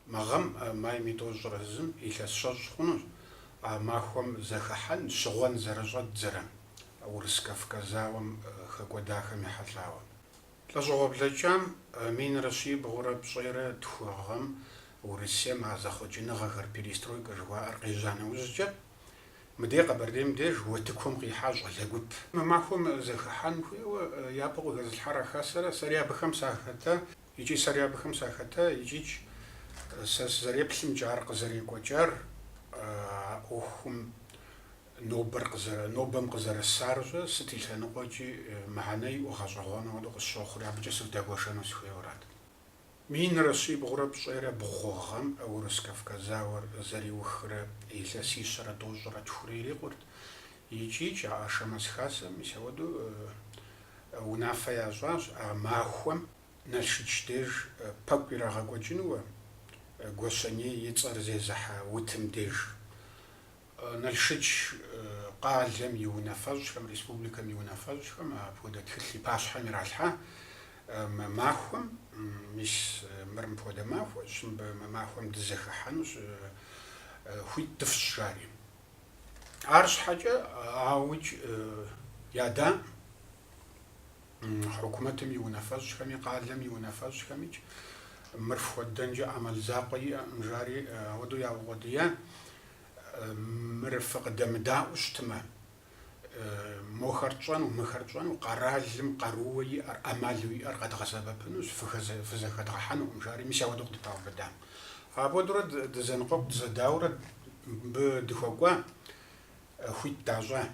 مغم ماي ميتوج رزم إلى الشج خنوش ما هم زخحن شغون زرجت زرم ورسكف كزاوم خقوداخم يحلاوم لجواب لجام مين رشي بغرب صيرة تخوغم ورسيا مع زخوجنا غير بيريستروي كجوا أرقيجانا وزجب مديقة برديم ديج وتكهم قي حاج على قد معهم زخحن يابغو غاز الحرة خاسرة سريع بخمسة حتى يجي سريع بخمسة حتى يجي سريع بسم جار قزري كوجار وهم نوبم قزر السارجة ستي سنة قوجي معني وخاصغوانا ودو الشوخري عبجسر داقوشانو سخيورات مين رسي بغرب صيرة بخوغم أو رسكف كزاور زري وخرة إيسا سيسرة دوزرة تخريري قرد يجيج عاشمس خاسم يسودو ونافا يازواز ماخوم نالشتشتيج باقبيرا غاقوجينو قوساني يتصار زي زحا وتم ديج نالشتش قالم يونافاز كم ريسبوبليكا يونافاز كم بودا تخلي باشحا ميرالحا معهم مش مرم بودا معهم دزخ حنوس خوي تفشاري عارش حاجة عاوج يادا حكومتهم يونافاز كمي قالم يونافاز كمي مرفوع الدنجة عمل زاقي مجاري ودو يا وديا مرفق دم داوش تما مخرجان ومخرجان وقرالم قروي أمالوي أرقد غسبة بنوس فزخ دحن ومجاري مش هو دقت تاو بدام أبودرد دزنقوق دزداورد بدخوقوا خوي تاجا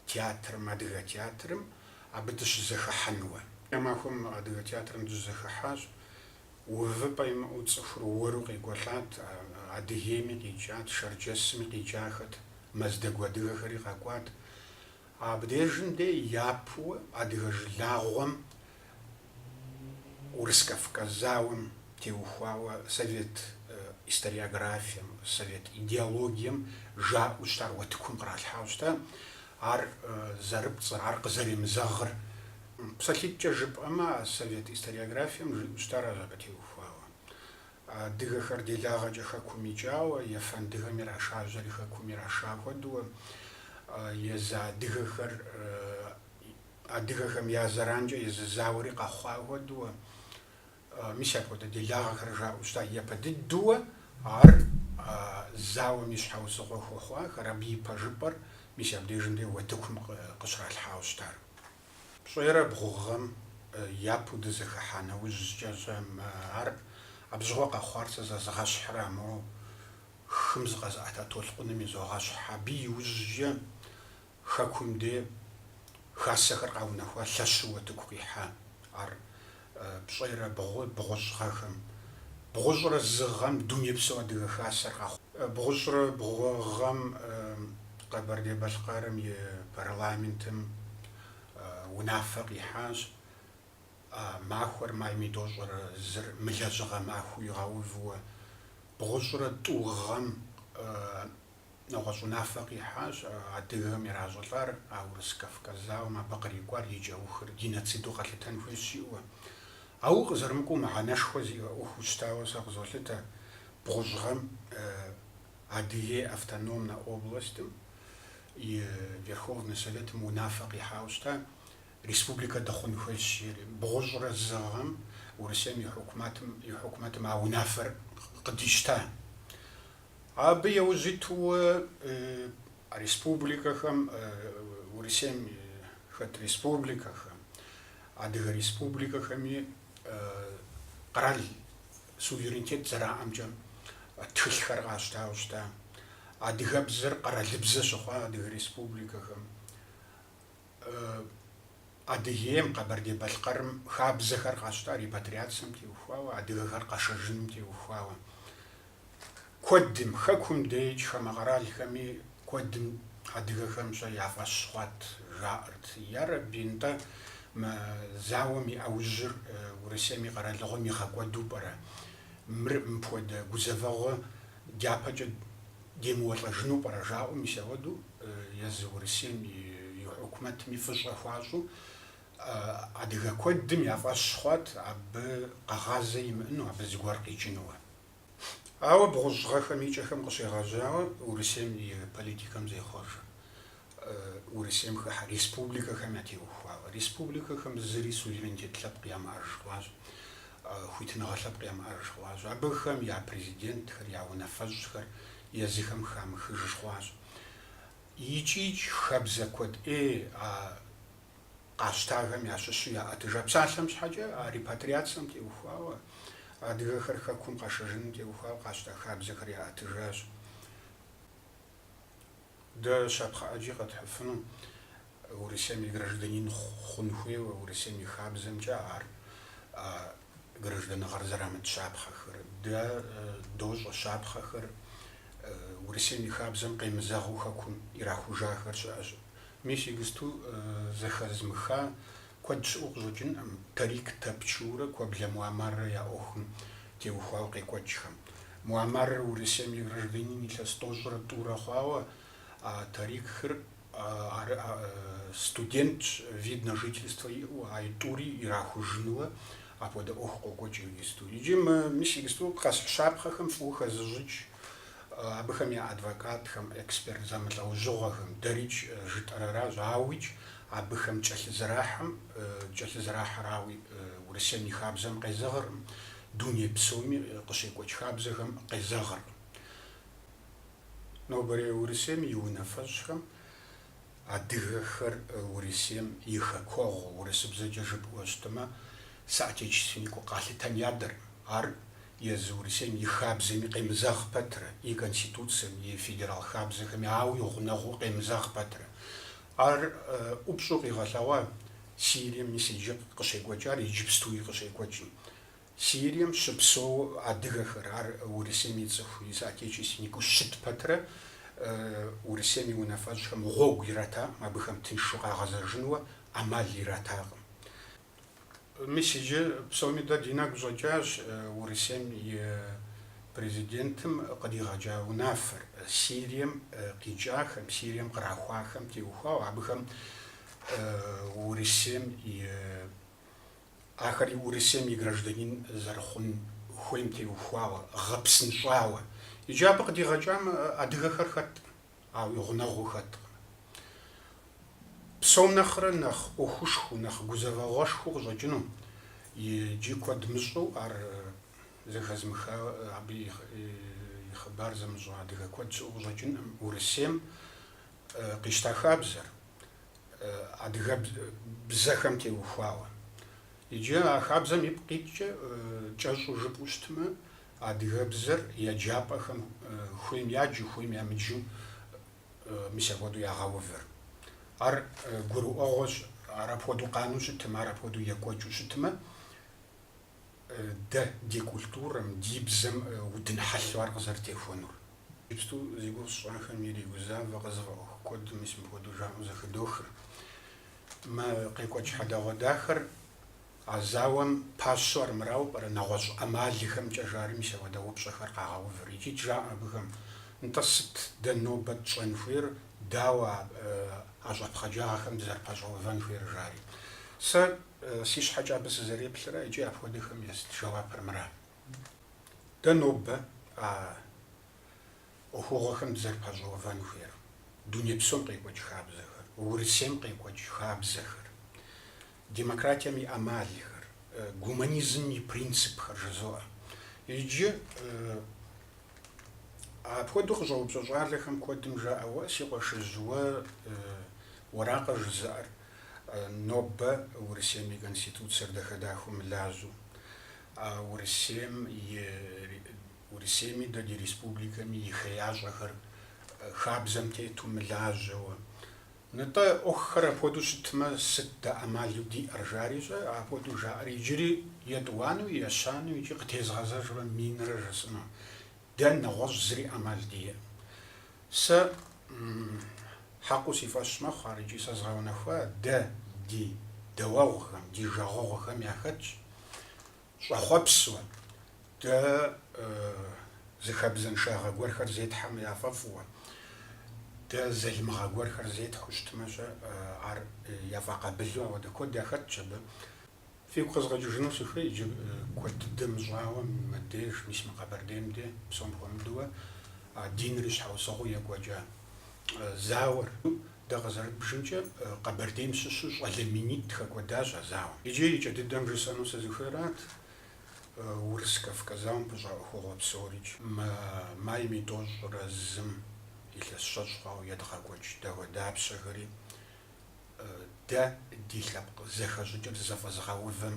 تياتر ما دغ تياترم أبدش زخ حنوة ما هم دغ تياترم دزخ حاج وفباي ما أتصفر ورقي قلات عدهيمي قيجات شرجسمي قيجاخت مزدق ودغ خريقا قوات بديجن دي يابو أدغج لاغوم ورسكف كزاوم تيوخواوا سويت إستريوغرافيام سويت إيديولوجيام جاء وشتار وتكون قرأ الحاوشتا عار زرب صار عار قزري مزغر بساليت جاجب أما سويت إستريوغرافيام وشتار رغبتي وخواوا دغ خردي لاغا جاخا كوميجاوا يفان دغ ميراشا جاريخا كوميراشا ودو يزا دغخر أدغخم يا زرانجا يز زاوري قخوا ودو مش هبوده دي لاغخر جا وشتا يبدد دو عر زاو مش حوس خوا خرابي بجبر مش هبديجن دي وتكم قشر الحاوشتار بصيرة بغوغم يابو دزخ حانا وزجازم عر أبزغو قخوارس زغاش حرامو خمس غزاتا تولقون ميزوغاش حبي وزجا خاكم دي خاسخر قاونا هو لشو تكويحا عر بصيرة بغوش خاخم بغوشر الزغم دنيا بسوا دي خاسر قاخو بغوشر بغوغم قبر دي بشقارم ي برلامنتم ونافق يحاج ماخور ماي ميدوشر زر ملازغا ماخو يغاوفو بغوشر توغم نوغزو نافقي حاج عدغم يرازولار أو رسكف كزاو ما بقري قوار يجاو خرجينا تسيدو قتلتان فيسيوا أو غزرمكو مع نشخوزي وخوشتاو ساغزولتا بغوشغم عديه أفتانومنا أوبلاستم Верховный Совет Мунафаки Хауста Республика Дахун Хуэшир بغوشر الزغم ورسمي حكومات مع ونافر قديشتا أبي وزيتو ريسبوبليكا خم ورسم خد ريسبوبليكا خم أده ريسبوبليكا خمي قرال سوفيرينتيت زرا أمجم تخل خرقاشتا وشتا أده بزر قرال بزر شخوا أده ريسبوبليكا خم أديهم قبردي بالقرم خاب زخر قاشتا ريباتريات سمتي وخوا أده خر قاشجنمتي وخوا قدم خكم ديج خمغرال خمي قدم أدغ خمسة يافاش خوات جارت يا ربي انت ما زاومي أوجر ورسمي قرال لغمي خاقوا دوبرا مبود غزفاغ جابا ديموات لجنو برا جاو ميساودو يزو رسمي يحكمت ميفش أخوازو أدغ قدم يافاش خوات أب قغازي منو أب زغوار قيجنوه Ауэ бгъущӀгъэхэм икӀэхэм къыщегъэжьауэ Урысейм и политикэм зехъуэж. Урысейм хыхьэ республикэхэм ятеухуауэ. Республикэхэм зыри суверенитет лъэпкъ ямыӀэж хъуащ, хуитыныгъэ лъэпкъ ямыӀэж хъуащ. Абыхэм я президентхэр, я унафэщӀхэр езыхэм хамыхыж хъуащ. ИкӀи хэбзэ куэд къащтахэм ящыщу яӀэтыжа. Псалъэм щхьэкӀэ а репатриацием теухуауэ, адыгэхэр хэкум къэшэжыным теухуауэ къащтэ хабзэхэр яӀэтыжащ. Дэ щапхъэӀэкӀи къэтхьыфыну Урысейм и гражданин хъун хуейуэ Урысейм и хабзэмкӀэ ар гражданыгъэр зэрамыт щапхъэхэр. Дэ дощӀэ щапхъэхэр Урысейм и хабзэм къемызэгъыу хэкум ирахужахэр щыӀэщ. Мис иджысту зэхэзмыха куэд щыӀэу къыщӀэкӀынтэкъым. Тарик Топчиурэ Куэблэ Муамаррэ я Ӏуэхум теухуауэ къекӀуэкӀхэм. Муамаррэ Урысейм и гражданин илъэс тӀощӀрэ тӀурэ хъуауэ, Тарикхэр студент, видное жительство иӀэу, и тӀури ирахужынуэ апхуэдэ Ӏуэху къокӀуэкӀ иджысту. Иджы мис иджысту къэс щапхъэхэм фӀыуэ хэзыщӀыкӀ, абыхэм я адвокатхэм, эксперт зэмылӀэужьыгъуэхэм дэрикӀ жытӀэрэращ, ауикӀ абыхэм кӀэлъызэрахьэрауи Урысейм и хабзэм къезэгъыркъым, дуней псоми къыщекӀуэкӀ хабзэхэм къезэгъыркъым. Нобэрей Урысейм и унафэщӀхэм адыгэхэр Урысейм и хэкуэгъу, урысыбзэкӀэ жыпӀэу щытымэ, соотечественникыу къалъытэн ядэркъым. Ар езы Урысейм и хабзэми къемызэгъ пэтрэ, и конституцием, и федерал хабзэхэми ауи гъунэгъуу къемызэгъ пэтрэ. Ар ӀупщӀу къигъэлъэгъуа Сирием мис иджы къыщекӀуэкӀар, иджыпстуи къыщекӀуэкӀым. Сирием щыпсэу адыгэхэр, ар Урысейм и цӀыху, и соотечественникыу щыт пэтрэ, Урысейм и унафэщӀхэм гъуэгу иратакъым, абыхэм тыншу къагъэзэжынуэ Ӏэмал иратакъым. Мис иджы псоми дэ ди нэгу щӀэкӀащ Урысейм и президентым къригъэкӏа унафэр Сирием къикӏахэм, Сирием кърахуахэм теухуау, абыхэм Урысейм и ахэри Урысейм и гражданин зэрыхъун хуейм теухуауэ, гъэпсынщӏауэ. Иджы абы къыдигъэкӏам адыгэхэр хэткъым, ауи гъунэгъуу хэткъым. Псом нэхърэ нэхъ ӏуэхушхуэу, нэхъ гузэвэгъуэшхуэу къыщӏэкӏыну, иджы куэд мыщӏэу ар зэхэзмыха абы и хъыбар зымыщӏэ адыгэ куэд щыӏэу къыщӏэкӏынӏым. Урысейм къищта хабзэр адыгэ бзэхэм теухуауэ. Иджы а хабзэм ипкъ икӏкӏэ кӏэщӏу жыпӏэу щытмэ, адыгэбзэр еджапӏэхэм хуейм яджу, хуейм ямыджу мис апхуэдэу ягъэувыр. Ар гурыӏуэгъуэщ, ар апхуэдэу къанэу щытмэ, ар апхуэдэу екӏуэкӏыу щытмэ, дэ ди культурэм, ди бзэм удын хьэлъэу ар къызэрытехуэнур. Иджыпсту зи гугъу сщӏахэм иригузавэ къэзыфӏэӏуэху куэду мис мыпхуэдэу жаӏэу зэхыдохыр. Мы къекӏуэкӏ хьэдэгъуэ дахэр а зауэм пащэу армырауэ пӏэрэ нэгъуэщӏ ӏэмалхэмкӏэ жари мис апхуэдэ упщӏэхэр къагъэувыр. Икӏи жаӏэ абыхэм. НтӀэ сыт дэ нобэ тщӏэн хуейр, дауэ а щӏэпхъэджагъэхэм дызэрыпэщӏэувэн хуейр жари. Сэ си щхьэкӏэ абы сызэреплърэ икӏи апхуэдэхэм ест жэуапыр мыра. Дэ нобэ а ӏуэхугъуэхэм дызэрыпэщӏэувэн хуейр. Дуней псом къекӏуэкӏ хабзэхэр, Урысейм къекӏуэкӏ хабзэхэр, демократием и ӏэмалхэр, гуманизмым и принципхэр жызоӏэ. Иджы апхуэдэу къыщӏэупщӏэ щӏалэхэм куэдым жаӏэуэ си къуэшыжьуэ уэракъэ жызыӏэр нобэ Урысейм и конституциер дахэдахэу мылажьэу, Урысейми дэ ди республикэми и хеящӏэхэр хабзэм тету мылажьэуэ. НтӀэ ӏуэхухэр апхуэдэу щытмэ, сыт дэ ӏэмалу диӏэр жари щӏэ, апхуэдэу жаӏэр. Иджыри етӏуанэу, ещанэу икӏи къытезгъэзэжрэ минрэ жысӏэну. Дэ нэгъуэщӏ зыри ӏэмал диӏэ. Сэ хьэкъыу си фӏэщ мэхъу ар, икӏи сэ згъэунэхуа, дэ ди дэуэгъухэм, ди жагъуэгъуэхэм яхэтщ щӏэхъуэпсуэ дэ зыхэбзэншагъэ гуэрхэр зетхьэм яфӏэфӏыуэ, дэ зэлымыгъэ гуэрхэр зетхыу щытмэ щэ, ар яфӏэкъэбылу ауэдэ куэд яхэтщ абы. фигу къэзгъэкӏыжыну сыхуей иджы куэд дыдэм щӏауэ мыбдеж мис мы Къэбэрдейм де псом хуэмыдууэ динри щхьэусыгъуи екӏуэкӏа зауэр дэ къызэрыбжымкӏэ Къэбэрдейм щыщу щӏалэ минитӏ хэкӏуэдащ а зауэм. Иджы икӏэ дыдэм жысӏэну сызыхуейрат Урыс-Кавказам пыщӏэӏыхугъуэ псорикӏ. Майм и тӏощӏрэ зым илъэс щэщӏ хъуауэ едгъэкӏуэкӏ дауэ дапщэхэри дэ ди лъэпкъ зэхэщӏыкӏыр зэфӏэзгъэувэм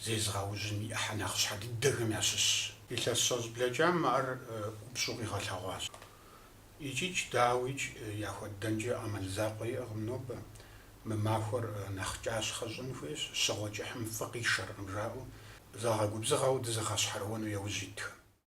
зезгъэужьым и ӏыхьэ нэхъыщхьэ дыдэхэм ящыщщ. Илъэс щэщӏ блэкӏам мыӏэр ӏупщӏу къигъэлъэгъуащ. Икӏич дауичӏ яхуэдэнкӏэ ӏэмал закъуэ иӏэкъым нобэ. Мы махуэр нэхъ кӏащхъэ щӏын хуейщ, щыгъуэ кӏыхьым фӏы къишэркъым жаӏэу, зэгъэгубзыгъэу дызыгъэщхьэрыуэну яужь итхэм.